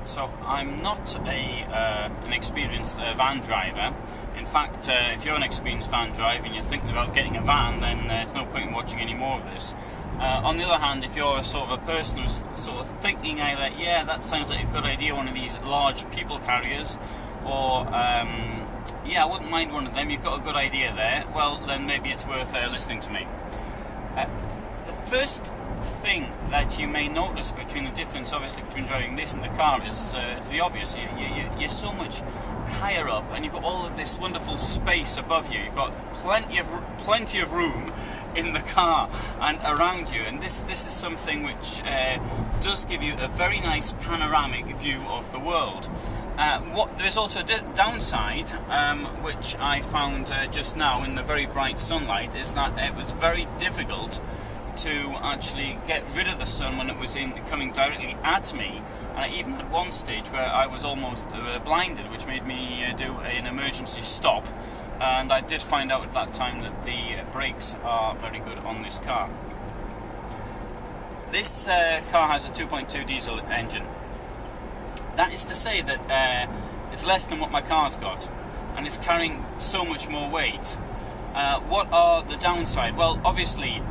So I'm not an experienced van driver. In fact, if you're an experienced van driver and you're thinking about getting a van, then there's no point in watching any more of this. On the other hand, if you're a sort of a person who's sort of thinking either, yeah, that sounds like a good idea, one of these large people carriers, or yeah, I wouldn't mind one of them, you've got a good idea there, well, then maybe it's worth listening to me. The first thing that you may notice between the difference, obviously, between driving this and the car is it's the obvious. You're so much higher up, and you've got all of this wonderful space above you. You've got plenty of room in the car and around you, and this is something which does give you a very nice panoramic view of the world. There's also a downside, which I found just now in the very bright sunlight, is that it was very difficult to actually get rid of the sun when it was coming directly at me. Even at one stage where I was almost blinded, which made me do an emergency stop. And I did find out at that time that the brakes are very good on this car. This car has a 2.2 diesel engine. That is to say that it's less than what my car's got, and it's carrying so much more weight. What are the downside? Well, obviously,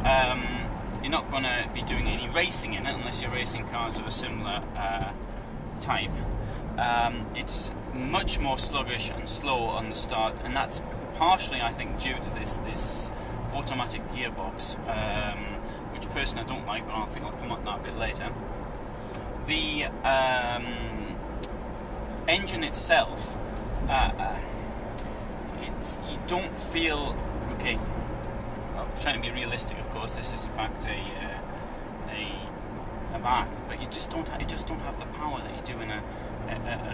you're not going to be doing any racing in it unless you're racing cars of a similar type. It's much more sluggish and slow on the start, and that's partially, I think, due to this automatic gearbox, which personally I don't like, but I think I'll come on that a bit later. The engine itself, you don't feel, okay, I'm trying to be realistic, of course, this is in fact a van, but you just don't have the power that you do in a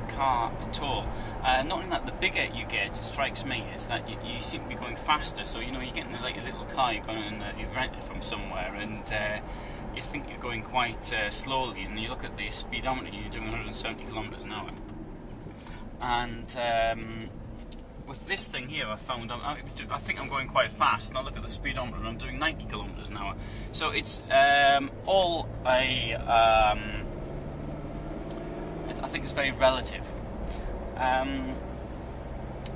car at all. Not only that, the bigger you get, it strikes me, is that you seem to be going faster. So you get in like a little car you've rented from somewhere, and you think you're going quite slowly, and you look at the speedometer, you're doing 170 kilometers an hour. And with this thing here, I found I think I'm going quite fast, and I look at the speedometer and I'm doing 90 kilometers an hour. So it's all I think it's very relative. Now,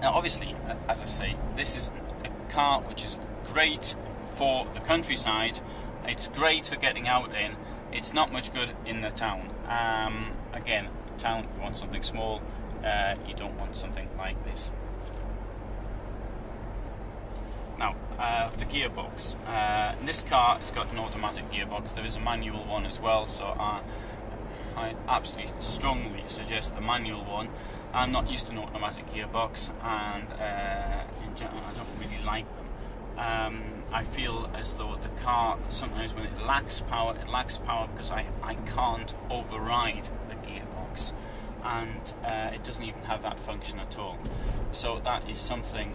obviously, as I say, this is a car which is great for the countryside. It's great for getting out in. It's not much good in the town. Again, town, you want something small. You don't want something like this. Now, the gearbox. This car has got an automatic gearbox. There is a manual one as well, so I absolutely strongly suggest the manual one. I'm not used to an automatic gearbox, and in general I don't really like them. I feel as though the car, sometimes when it lacks power because I can't override the gearbox, and it doesn't even have that function at all. So that is something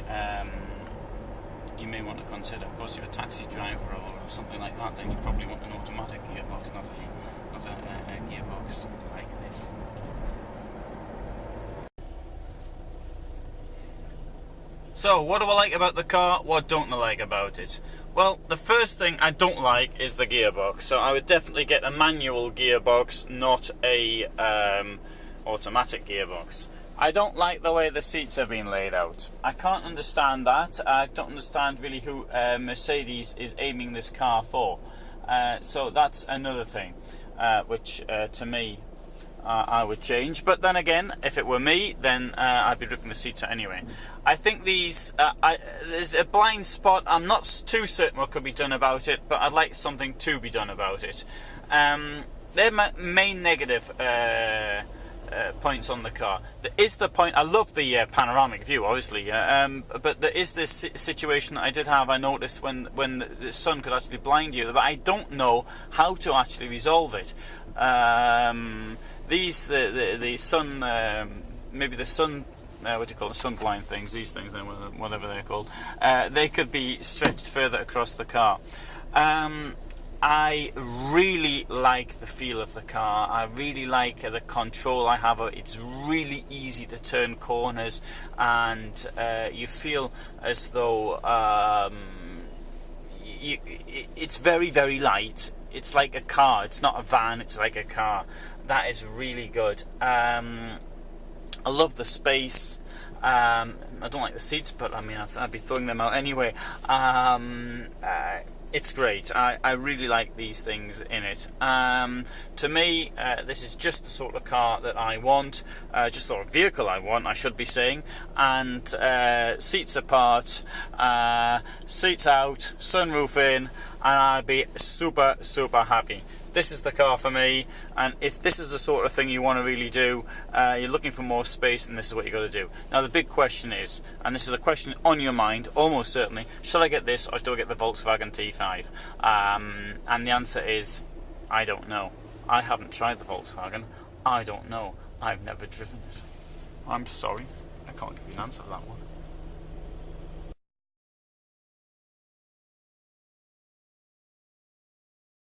you may want to consider. Of course, if you're a taxi driver or something like that, then you probably want an automatic gearbox, not a gearbox like this. So, what do I like about the car? What don't I like about it? Well, the first thing I don't like is the gearbox. So I would definitely get a manual gearbox, not a automatic gearbox. I don't like the way the seats have been laid out. I can't understand that. I don't understand really who Mercedes is aiming this car for. So that's another thing which to me I would change. But then again, if it were me, then I'd be ripping the seats out anyway. I think these there's a blind spot. I'm not too certain what could be done about it, but I'd like something to be done about it. They're my main negative points on the car. There is the point, I love the panoramic view, obviously, but there is this situation that I did have, I noticed when the sun could actually blind you, but I don't know how to actually resolve it. The sun, maybe the sun, what do you call the sun blind things, these things, whatever they're called, they could be stretched further across the car. I really like the feel of the car. I really like the control I have. It's really easy to turn corners, and you feel as though it's very, very light. it's like a car. It's not a van, it's like a car. That is really good. I love the space. I don't like the seats, but I mean, I'd be throwing them out anyway. It's great. I really like these things in it. To me, this is just the sort of car that I want, just the sort of vehicle I want, I should be saying. And seats apart, seats out, sunroof in, and I'd be super, super happy. This is the car for me, and if this is the sort of thing you want to really do, you're looking for more space, and this is what you got to do. Now the big question is, and this is a question on your mind almost certainly, shall I get this or shall I get the Volkswagen T5? And the answer is, I don't know. I haven't tried the Volkswagen. I don't know. I've never driven it. I'm sorry, I can't give you an answer to that one.